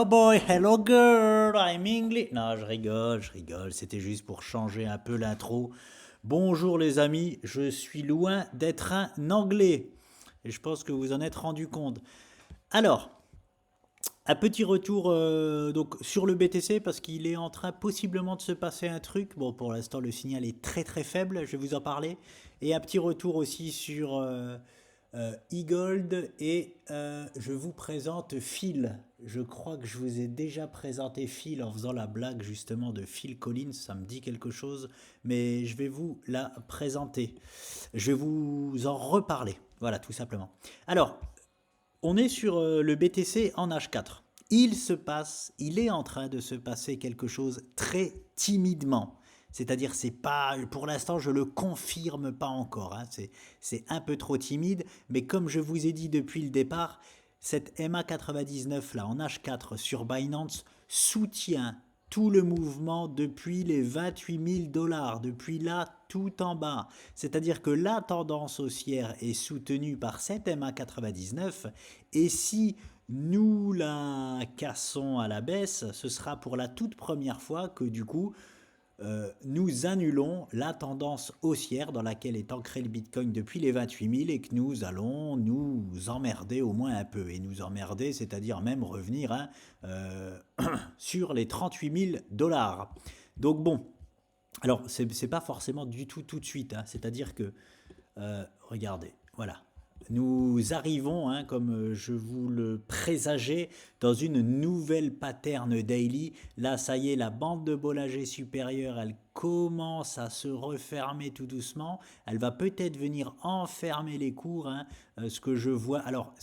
boy, hello girl, I'm English. Non, je rigole, c'était juste pour changer un peu l'intro. Bonjour les amis, je suis loin d'être un anglais. Et je pense que vous en êtes rendu compte. Alors, un petit retour donc sur le BTC parce qu'il est en train possiblement de se passer un truc. Bon, pour l'instant, le signal est très très faible, je vais vous en parler. Et un petit retour aussi sur e-gold et je vous présente Phil. Je crois que je vous ai déjà présenté Phil en faisant la blague justement de Phil Collins, ça me dit quelque chose, mais je vais vous la présenter. Je vais vous en reparler, voilà tout simplement. Alors, on est sur le BTC en H4. Il est en train de se passer quelque chose très timidement. C'est-à-dire, c'est pas, pour l'instant, je le confirme pas encore. Hein. C'est un peu trop timide, mais comme je vous ai dit depuis le départ, cette MA99 là en H4 sur Binance soutient tout le mouvement depuis les 28 000 dollars, depuis là tout en bas. C'est-à-dire que la tendance haussière est soutenue par cette MA99 et si nous la cassons à la baisse, ce sera pour la toute première fois que du coup nous annulons la tendance haussière dans laquelle est ancré le Bitcoin depuis les 28 000 et que nous allons nous emmerder au moins un peu. Et nous emmerder, c'est-à-dire même revenir hein, sur les 38 000 dollars. Donc bon, alors c'est pas forcément du tout de suite. Hein, c'est-à-dire que, regardez, voilà. Nous arrivons, hein, comme je vous le présageais, dans une nouvelle pattern daily. Là, ça y est, la bande de Bollinger supérieure, elle commence à se refermer tout doucement. Elle va peut-être venir enfermer les cours. Hein, ce que je vois, alors,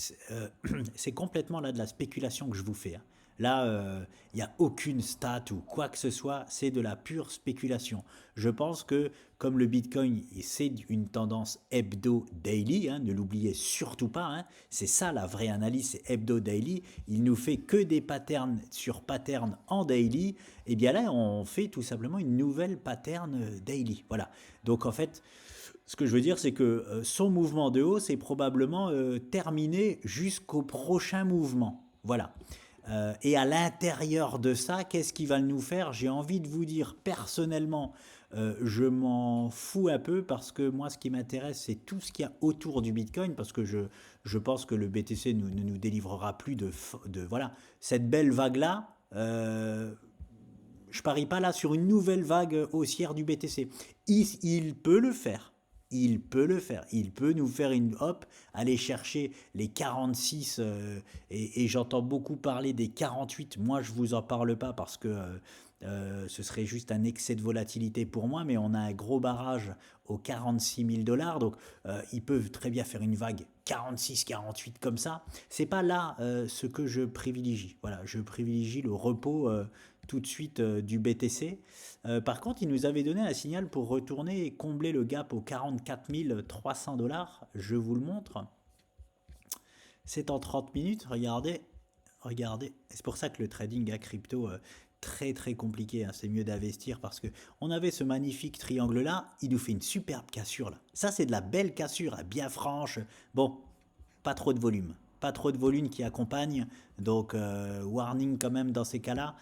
c'est complètement là de la spéculation que je vous fais. Hein. Là, il n'y a aucune stat ou quoi que ce soit, c'est de la pure spéculation. Je pense que comme le Bitcoin, c'est une tendance hebdo-daily, hein, ne l'oubliez surtout pas, hein, c'est ça la vraie analyse, c'est hebdo-daily, il nous fait que des patterns sur patterns en daily, et bien là on fait tout simplement une nouvelle pattern daily. Voilà. Donc en fait, ce que je veux dire, c'est que son mouvement de hausse est probablement terminé jusqu'au prochain mouvement. Voilà. Et à l'intérieur de ça, qu'est-ce qui va nous faire? J'ai envie de vous dire personnellement, je m'en fous un peu parce que moi, ce qui m'intéresse, c'est tout ce qu'il y a autour du Bitcoin parce que je pense que le BTC ne nous délivrera plus de voilà, cette belle vague-là. Je parie pas là sur une nouvelle vague haussière du BTC. Il peut le faire. Il peut le faire. Il peut nous faire une hop, aller chercher les 46 et j'entends beaucoup parler des 48. Moi, je vous en parle pas parce que ce serait juste un excès de volatilité pour moi, mais on a un gros barrage aux 46 000 dollars. Donc, ils peuvent très bien faire une vague 46, 48 comme ça. C'est pas là ce que je privilégie. Voilà, je privilégie le repos tout de suite du BTC. Par contre, il nous avait donné un signal pour retourner et combler le gap aux 44 300 dollars. Je vous le montre. C'est en 30 minutes. Regardez. Regardez. C'est pour ça que le trading à crypto, très très compliqué. Hein. C'est mieux d'investir parce que on avait ce magnifique triangle là. Il nous fait une superbe cassure là. Ça, c'est de la belle cassure, hein, bien franche. Bon, pas trop de volume. Pas trop de volume qui accompagne, donc warning quand même dans ces cas-là.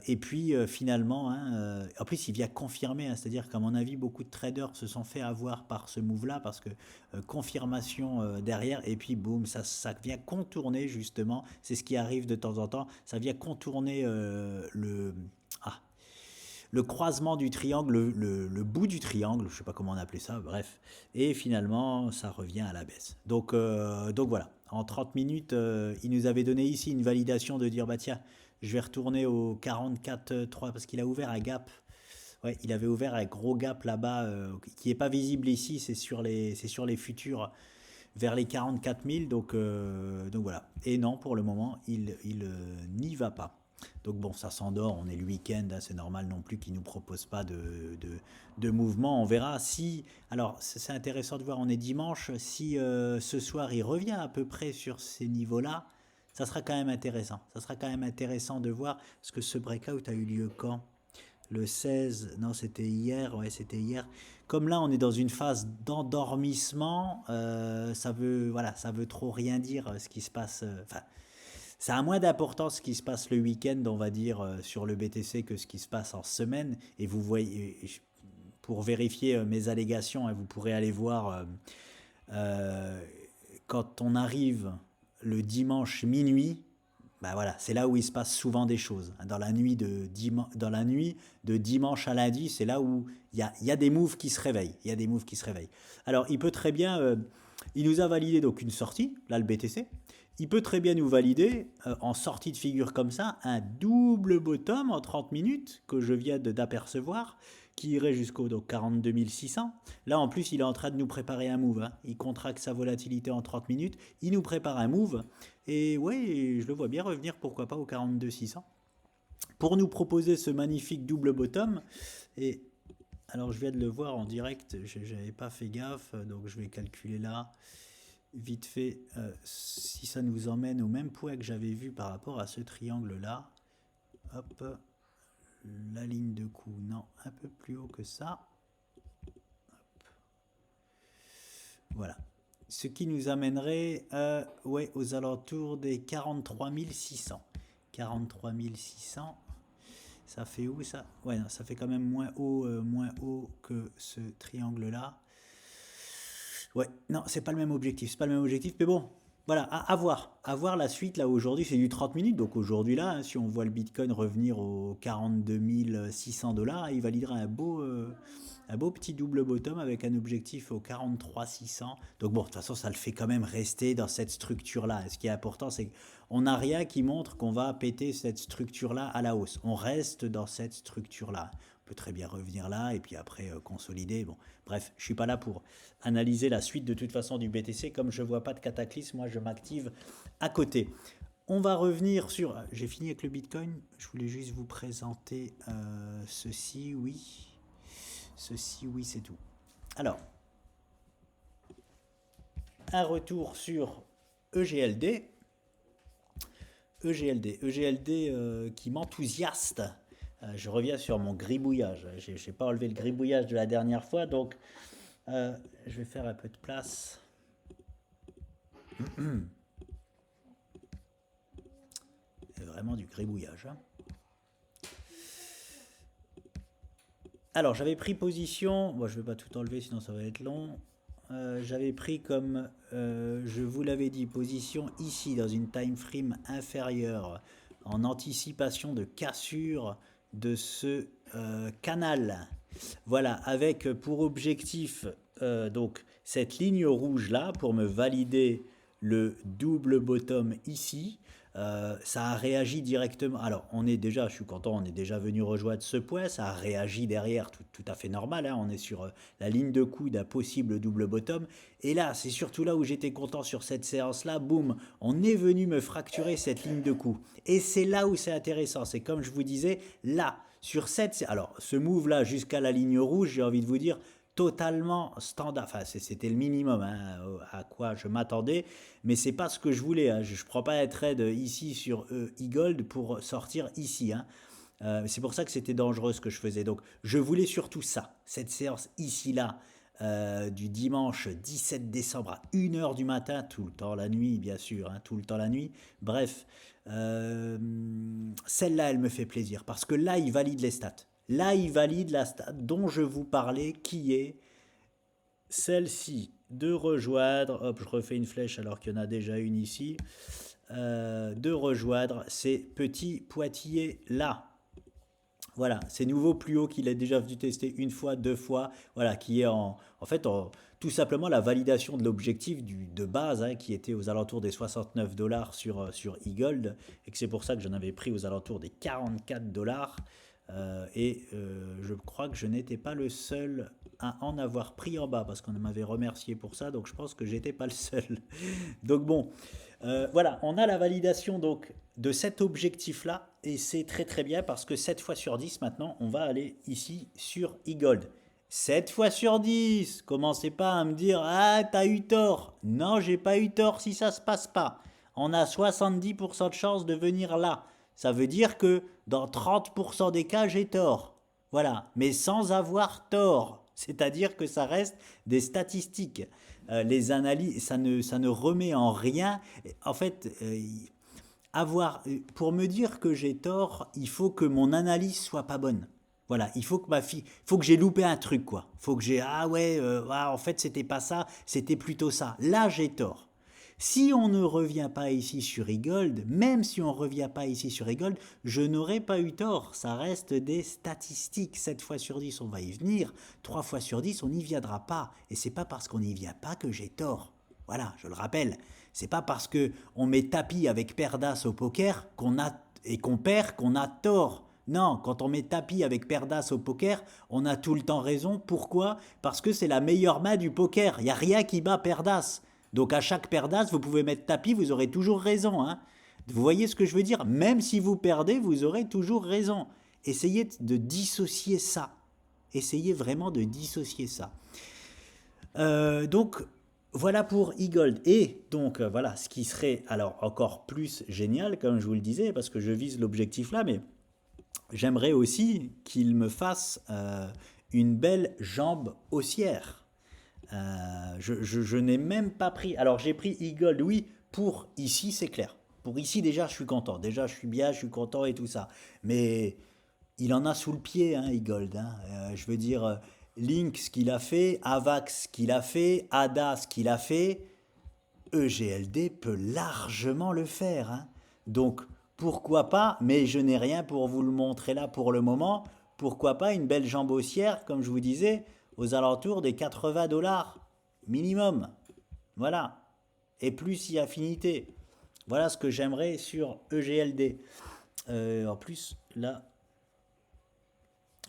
Et puis finalement, hein, en plus il vient confirmer, hein, c'est-à-dire qu'à mon avis beaucoup de traders se sont fait avoir par ce move-là parce que confirmation derrière et puis boum, ça vient contourner justement, c'est ce qui arrive de temps en temps, ça vient contourner ah, le croisement du triangle, le bout du triangle, je ne sais pas comment on appelait ça, bref. Et finalement, ça revient à la baisse. Donc voilà, en 30 minutes, il nous avait donné ici une validation de dire, bah tiens, je vais retourner au 44,3 parce qu'il a ouvert un gap. Ouais, il avait ouvert un gros gap là-bas qui n'est pas visible ici, c'est sur les futurs vers les 44 000. Donc voilà. Et non, pour le moment, il n'y va pas. Donc bon, ça s'endort, on est le week-end, hein, c'est normal non plus qu'ils ne nous proposent pas de mouvement. On verra si... Alors, c'est intéressant de voir, on est dimanche, si ce soir il revient à peu près sur ces niveaux-là, ça sera quand même intéressant. Ça sera quand même intéressant de voir, parce que ce breakout a eu lieu quand? Le 16, non c'était hier, ouais c'était hier. Comme là on est dans une phase d'endormissement, ça veut voilà, ça veut trop rien dire ce qui se passe. Enfin, Ça a moins d'importance ce qui se passe le week-end, on va dire, sur le BTC que ce qui se passe en semaine. Et vous voyez, pour vérifier mes allégations, hein, vous pourrez aller voir euh, quand on arrive le dimanche minuit. Bah voilà, c'est là où il se passe souvent des choses. Dans la nuit dans la nuit de dimanche à lundi, c'est là où il y a des moves qui se réveillent. Il y a des moves qui se réveillent. Alors, il peut très bien, il nous a validé donc une sortie, là le BTC. Il peut très bien nous valider en sortie de figure comme ça un double bottom en 30 minutes que je viens d'apercevoir qui irait jusqu'au 42 600. Là en plus il est en train de nous préparer un move. Hein. Il contracte sa volatilité en 30 minutes. Il nous prépare un move. Et ouais, je le vois bien revenir pourquoi pas au 42 600. Pour nous proposer ce magnifique double bottom. Et alors je viens de le voir en direct. J'avais pas fait gaffe. Donc je vais calculer là. Vite fait, si ça nous emmène au même point que j'avais vu par rapport à ce triangle-là, hop, la ligne de coup, non, un peu plus haut que ça. Hop. Voilà. Ce qui nous amènerait ouais, aux alentours des 43 600. 43 600, ça fait où ça? Ouais, non, ça fait quand même moins haut que ce triangle-là. Ouais, non, c'est pas le même objectif, c'est pas le même objectif, mais bon, voilà, à voir. À voir la suite, là, aujourd'hui, c'est du 30 minutes, donc aujourd'hui, là, hein, si on voit le Bitcoin revenir aux 42 600 dollars, il validera un beau petit double bottom avec un objectif aux 43 600. Donc bon, de toute façon, ça le fait quand même rester dans cette structure-là. Et ce qui est important, c'est qu'on n'a rien qui montre qu'on va péter cette structure-là à la hausse. On reste dans cette structure-là. On peut très bien revenir là et puis après consolider. Bon, bref, je suis pas là pour analyser la suite de toute façon du BTC. Comme je vois pas de cataclysme, moi je m'active à côté. On va revenir sur... J'ai fini avec le Bitcoin. Je voulais juste vous présenter ceci, oui. Ceci, oui, c'est tout. Alors, un retour sur EGLD. EGLD qui m'enthousiaste. Je reviens sur mon gribouillage. Je n'ai pas enlevé le gribouillage de la dernière fois, donc je vais faire un peu de place. C'est vraiment du gribouillage. Hein. Alors, j'avais pris position. Bon, je ne vais pas tout enlever, sinon ça va être long. J'avais pris comme je vous l'avais dit, position ici dans une time frame inférieure en anticipation de cassure de ce canal. Voilà, avec pour objectif donc cette ligne rouge là pour me valider le double bottom ici. Ça a réagi directement. Alors, je suis content, on est déjà venu rejoindre ce point. Ça a réagi derrière, tout à fait normal. Hein, on est sur la ligne de coup d'un possible double bottom. Et là, c'est surtout là où j'étais content sur cette séance-là. Boum, on est venu me fracturer cette ligne de coup. Et c'est là où c'est intéressant. C'est comme je vous disais, là, sur cette. Alors, ce move-là jusqu'à la ligne rouge, j'ai envie de vous dire, totalement standard. Enfin, c'était le minimum hein, à quoi je m'attendais, mais c'est pas ce que je voulais. Hein. Je ne prends pas un trade ici sur e-gold pour sortir ici. Hein. C'est pour ça que c'était dangereux ce que je faisais. Donc, je voulais surtout ça, cette séance ici-là. Du dimanche 17 décembre à 1h du matin, tout le temps la nuit bien sûr, hein, tout le temps la nuit, bref, celle-là elle me fait plaisir parce que là il valide les stats, là il valide la stat dont je vous parlais qui est celle-ci, de rejoindre, hop je refais une flèche alors qu'il y en a déjà une ici, de rejoindre ces petits pointillés là. Voilà, c'est nouveau plus haut qu'il a déjà dû tester une fois, deux fois, voilà, qui est tout simplement la validation de l'objectif de base hein, qui était aux alentours des 69 dollars sur e-gold et que c'est pour ça que j'en avais pris aux alentours des 44 dollars je crois que je n'étais pas le seul à en avoir pris en bas parce qu'on m'avait remercié pour ça, donc je pense que j'étais pas le seul. Donc bon, voilà, on a la validation donc de cet objectif-là et c'est très très bien parce que 7 fois sur 10 maintenant, on va aller ici sur e-gold. 7 fois sur 10, commencez pas à me dire ah t'as eu tort. Non, j'ai pas eu tort si ça se passe pas. On a 70% de chance de venir là. Ça veut dire que dans 30% des cas, j'ai tort. Voilà, mais sans avoir tort. C'est-à-dire que ça reste des statistiques. Les analyses, ça ne remet en rien. En fait, pour me dire que j'ai tort, il faut que mon analyse soit pas bonne. Voilà, il faut que faut que j'ai loupé un truc quoi. Faut que j'ai ah ouais, en fait c'était pas ça, c'était plutôt ça. Là j'ai tort. Si on ne revient pas ici sur Egold, même si on ne revient pas ici sur Egold, je n'aurais pas eu tort. Ça reste des statistiques. 7 fois sur 10, on va y venir. 3 fois sur 10, on n'y viendra pas. Et c'est pas parce qu'on n'y vient pas que j'ai tort. Voilà, je le rappelle. C'est pas parce que on met tapis avec paire d'as au poker qu'on perd qu'on a tort. Non, quand on met tapis avec paire d'as au poker, on a tout le temps raison. Pourquoi? Parce que c'est la meilleure main du poker. Il n'y a rien qui bat paire d'as. Donc à chaque paire d'as, vous pouvez mettre tapis, vous aurez toujours raison. Hein. Vous voyez ce que je veux dire? Même si vous perdez, vous aurez toujours raison. Essayez de dissocier ça. Essayez vraiment de dissocier ça. Donc voilà pour e-gold. Et donc voilà, ce qui serait alors encore plus génial, comme je vous le disais, parce que je vise l'objectif là, mais j'aimerais aussi qu'il me fasse une belle jambe haussière. Je n'ai même pas pris. Alors j'ai pris e-gold, oui, pour ici, c'est clair. Pour ici, déjà, je suis content. Déjà, je suis bien, je suis content et tout ça. Mais il en a sous le pied, hein, e-gold. Hein. Je veux dire, Link, ce qu'il a fait, Avax, ce qu'il a fait, Ada, ce qu'il a fait, EGLD peut largement le faire. Hein. Donc, pourquoi pas, mais je n'ai rien pour vous le montrer là pour le moment, pourquoi pas une belle jambe haussière, comme je vous disais, aux alentours des 80 dollars minimum. Voilà. Et plus si affinité. Voilà ce que j'aimerais sur EGLD. En plus, là,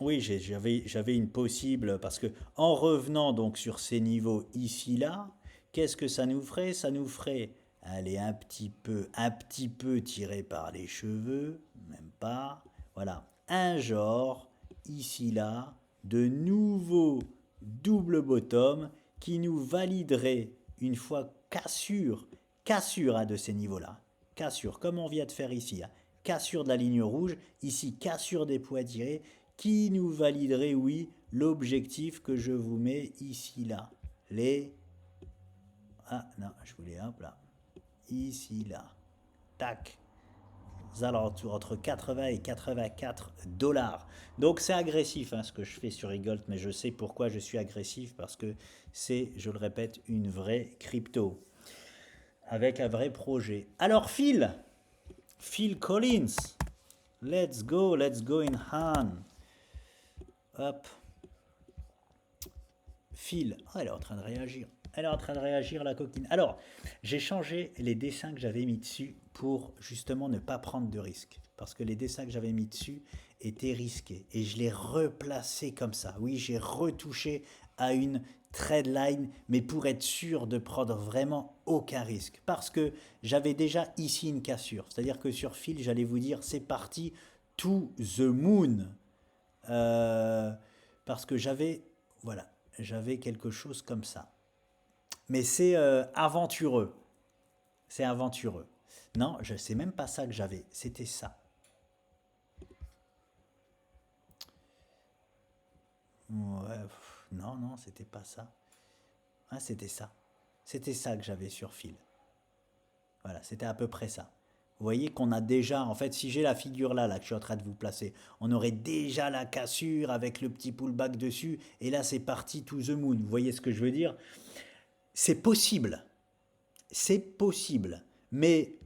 oui, j'avais une possible, parce que en revenant donc sur ces niveaux ici, là, qu'est-ce que ça nous ferait? Ça nous ferait aller un petit peu tiré par les cheveux, même pas, voilà, un genre, ici, là, de nouveau double bottom qui nous validerait une fois cassure hein, de ces niveaux-là, cassure, comme on vient de faire ici, hein, cassure de la ligne rouge, ici cassure des poids tirés, qui nous validerait, oui, l'objectif que je vous mets ici, là. Les... Ah, non, je voulais, hop là. Ici, là. Tac. Alentours entre 80 et 84 dollars. Donc c'est agressif hein, ce que je fais sur Egolt, mais je sais pourquoi je suis agressif, parce que c'est, je le répète, une vraie crypto. Avec un vrai projet. Alors Phil Collins. Let's go in Han. Hop. Phil. Oh, elle est en train de réagir. Elle est en train de réagir, la coquine. Alors, j'ai changé les dessins que j'avais mis dessus pour justement ne pas prendre de risques. Parce que les dessins que j'avais mis dessus étaient risqués. Et je les replacés comme ça. Oui, j'ai retouché à une trade line, mais pour être sûr de prendre vraiment aucun risque. Parce que j'avais déjà ici une cassure. C'est-à-dire que sur Phil, j'allais vous dire, c'est parti to the moon. Parce que voilà, j'avais quelque chose comme ça. Mais c'est aventureux. C'est aventureux. Non, je sais même pas ça que j'avais. C'était ça. Ouais, non, non, c'était pas ça. Ah, c'était ça. C'était ça que j'avais sur fil. Voilà, c'était à peu près ça. Vous voyez qu'on a déjà, en fait, si j'ai la figure là, que je suis en train de vous placer, on aurait déjà la cassure avec le petit pullback dessus, et là c'est parti to the moon. Vous voyez ce que je veux dire? C'est possible. C'est possible. Mais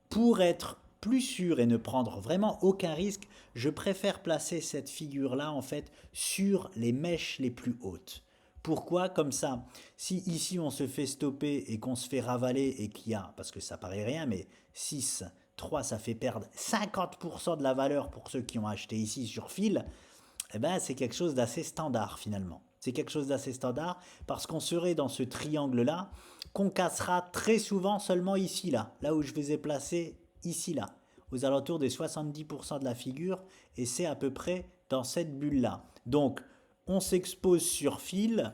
pour être plus sûr et ne prendre vraiment aucun risque, je préfère placer cette figure-là en fait sur les mèches les plus hautes. Pourquoi? Comme ça, si ici on se fait stopper et qu'on se fait ravaler et qu'il y a, parce que ça paraît rien, mais 6, 3, ça fait perdre 50% de la valeur pour ceux qui ont acheté ici sur fil, eh ben, c'est quelque chose d'assez standard finalement. C'est quelque chose d'assez standard parce qu'on serait dans ce triangle-là qu'on cassera très souvent seulement ici, là où je vous ai placé ici, là, aux alentours des 70% de la figure, et c'est à peu près dans cette bulle-là. Donc, on s'expose sur fil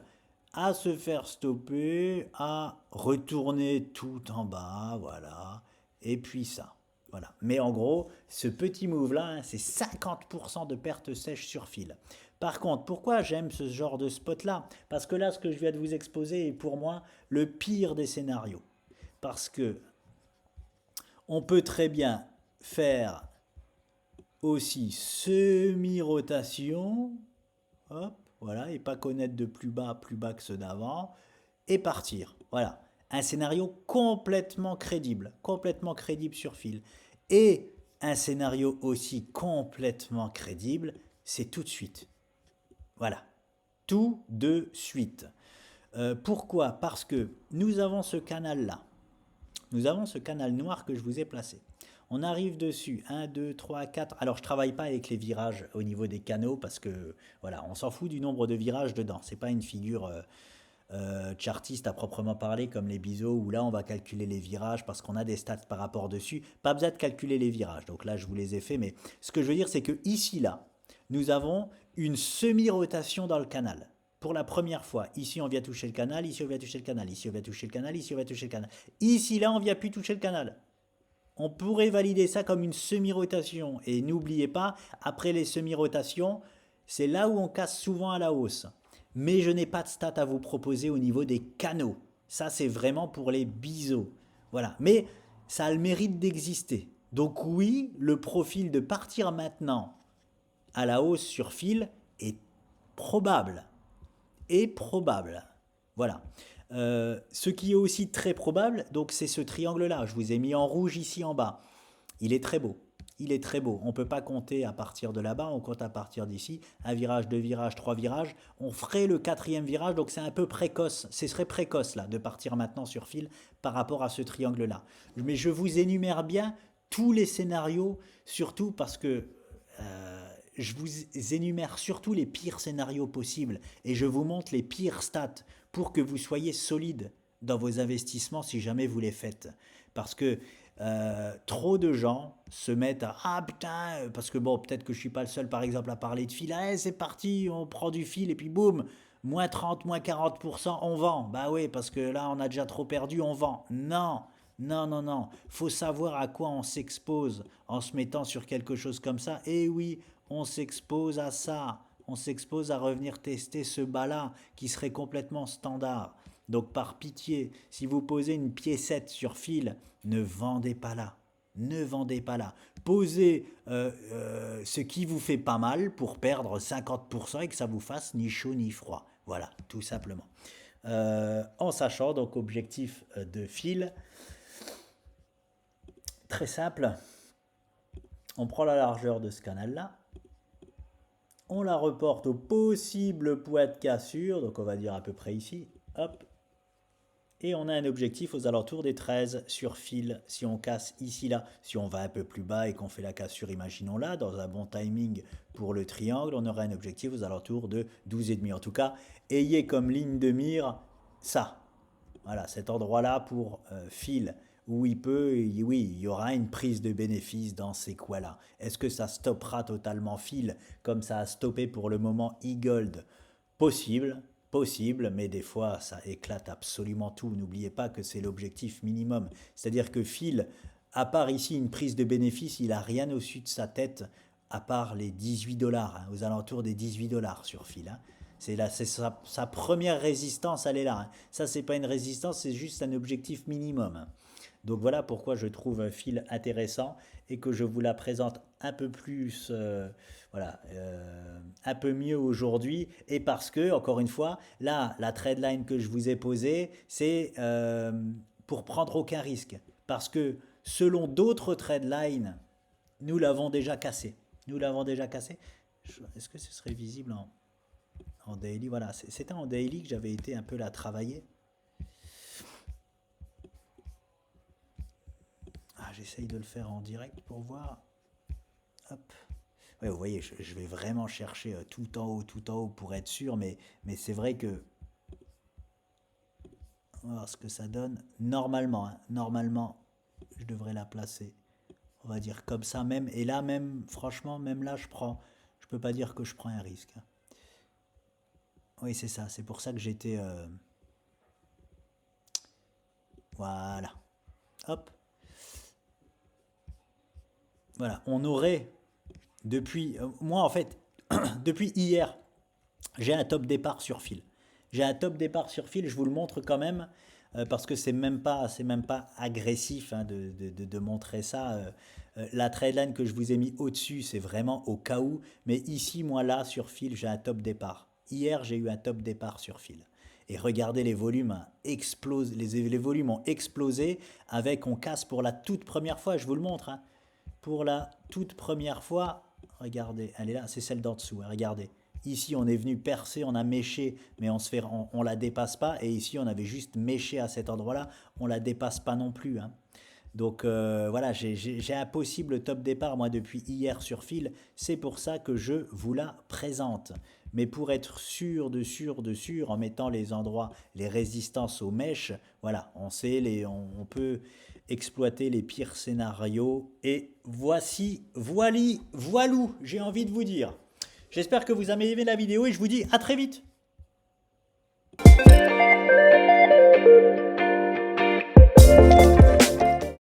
à se faire stopper, à retourner tout en bas, voilà, et puis ça. Voilà. Mais en gros, ce petit move-là, hein, c'est 50% de perte sèche sur fil. Par contre, pourquoi j'aime ce genre de spot-là? Parce que là, ce que je viens de vous exposer est pour moi le pire des scénarios. Parce que On peut très bien faire aussi semi-rotation, hop, voilà, et pas connaître de plus bas que ceux d'avant, et partir. Voilà, un scénario complètement crédible sur fil. Et un scénario aussi complètement crédible, c'est tout de suite. Voilà, tout de suite. Pourquoi? Parce que nous avons ce canal-là. Nous avons ce canal noir que je vous ai placé. On arrive dessus, 1, 2, 3, 4. Alors, je ne travaille pas avec les virages au niveau des canaux parce que, voilà, on s'en fout du nombre de virages dedans. Ce n'est pas une figure chartiste à proprement parler comme les biseaux où là, on va calculer les virages parce qu'on a des stats par rapport dessus. Pas besoin de calculer les virages. Donc là, je vous les ai fait. Mais ce que je veux dire, c'est que ici, là, nous avons une semi-rotation dans le canal. Pour la première fois, ici on vient toucher le canal, ici on vient toucher le canal, ici on vient toucher le canal, ici on vient toucher le canal. Ici là on vient plus toucher le canal. On pourrait valider ça comme une semi-rotation. Et n'oubliez pas, après les semi-rotations, c'est là où on casse souvent à la hausse. Mais je n'ai pas de stats à vous proposer au niveau des canaux. Ça c'est vraiment pour les biseaux. Voilà. Mais ça a le mérite d'exister. Donc oui, le profil de partir maintenant à la hausse sur fil est probable. Est probable. Voilà. Ce qui est aussi très probable, donc c'est ce triangle-là. Je vous ai mis en rouge ici en bas. Il est très beau. Il est très beau. On ne peut pas compter à partir de là-bas, on compte à partir d'ici. Un virage, deux virages, trois virages. On ferait le quatrième virage, donc c'est un peu précoce. Ce serait précoce là de partir maintenant sur fil par rapport à ce triangle-là. Mais je vous énumère bien tous les scénarios, surtout parce que je vous énumère surtout les pires scénarios possibles et je vous montre les pires stats pour que vous soyez solide dans vos investissements si jamais vous les faites. Parce que trop de gens se mettent à ah putain, parce que bon, peut-être que je suis pas le seul par exemple à parler de fil, ah, c'est parti, on prend du fil et puis boum, moins 30, moins 40%, on vend. Bah oui, parce que là on a déjà trop perdu, on vend. Non, non, non, non. Faut savoir à quoi on s'expose en se mettant sur quelque chose comme ça. Et oui, on s'expose à ça. On s'expose à revenir tester ce bas-là qui serait complètement standard. Donc par pitié, si vous posez une piécette sur fil, ne vendez pas là. Ne vendez pas là. Posez ce qui vous fait pas mal pour perdre 50% et que ça vous fasse ni chaud ni froid. Voilà, tout simplement. En sachant donc objectif de fil, très simple, on prend la largeur de ce canal-là, on la reporte au possible point de cassure, donc on va dire à peu près ici, hop, et on a un objectif aux alentours des 13 sur fil. Si on casse ici, là, si on va un peu plus bas et qu'on fait la cassure, imaginons là, dans un bon timing pour le triangle, on aura un objectif aux alentours de 12,5. En tout cas, ayez comme ligne de mire ça. Voilà, cet endroit-là pour fil, où oui, il y aura une prise de bénéfice dans ces coins-là. Est-ce que ça stoppera totalement fil, comme ça a stoppé pour le moment e-gold? Possible, possible, mais des fois ça éclate absolument tout. N'oubliez pas que c'est l'objectif minimum. C'est-à-dire que fil, à part ici une prise de bénéfice, il n'a rien au-dessus de sa tête, à part les 18 dollars, hein, aux alentours des 18 dollars sur fil. Hein. C'est sa première résistance, elle est là. Hein. Ça, c'est pas une résistance, c'est juste un objectif minimum. Hein. Donc voilà pourquoi je trouve un fil intéressant et que je vous la présente un peu plus, voilà, un peu mieux aujourd'hui. Et parce que, encore une fois, là, la trade line que je vous ai posée, c'est pour prendre aucun risque. Parce que selon d'autres trade lines, nous l'avons déjà cassé. Nous l'avons déjà cassé. Est-ce que ce serait visible en daily? Voilà, c'était en daily que j'avais été un peu là travailler. Ah, j'essaye de le faire en direct pour voir. Hop. Ouais, vous voyez, je vais vraiment chercher tout en haut pour être sûr, mais c'est vrai que on va voir ce que ça donne. Normalement, hein, normalement, je devrais la placer. On va dire comme ça même. Et là même, franchement, même là, je peux pas dire que je prends un risque. Hein. Oui, c'est ça. C'est pour ça que j'étais. Voilà. Hop. Voilà. On aurait depuis. Moi, en fait, depuis hier, j'ai un top départ sur fil. J'ai un top départ sur fil. Je vous le montre quand même. parce que c'est même pas agressif hein, de montrer ça. La trendline que je vous ai mis au-dessus, c'est vraiment au cas où. Mais ici, moi là, sur fil, j'ai un top départ. Hier, j'ai eu un top départ sur fil. Et regardez, les volumes explosent, les volumes ont explosé avec, on casse pour la toute première fois, je vous le montre, hein. Pour la toute première fois, regardez, elle est là, c'est celle d'en dessous, hein, regardez. Ici, on est venu percer, on a méché, mais on la dépasse pas. Et ici, on avait juste méché à cet endroit-là, on la dépasse pas non plus, hein. Donc voilà, j'ai un possible top départ moi depuis hier sur fil, c'est pour ça que je vous la présente. Mais pour être sûr, en mettant les endroits, les résistances aux mèches, voilà, on sait, on peut exploiter les pires scénarios. Et voici, voilou, j'ai envie de vous dire. J'espère que vous avez aimé la vidéo et je vous dis à très vite.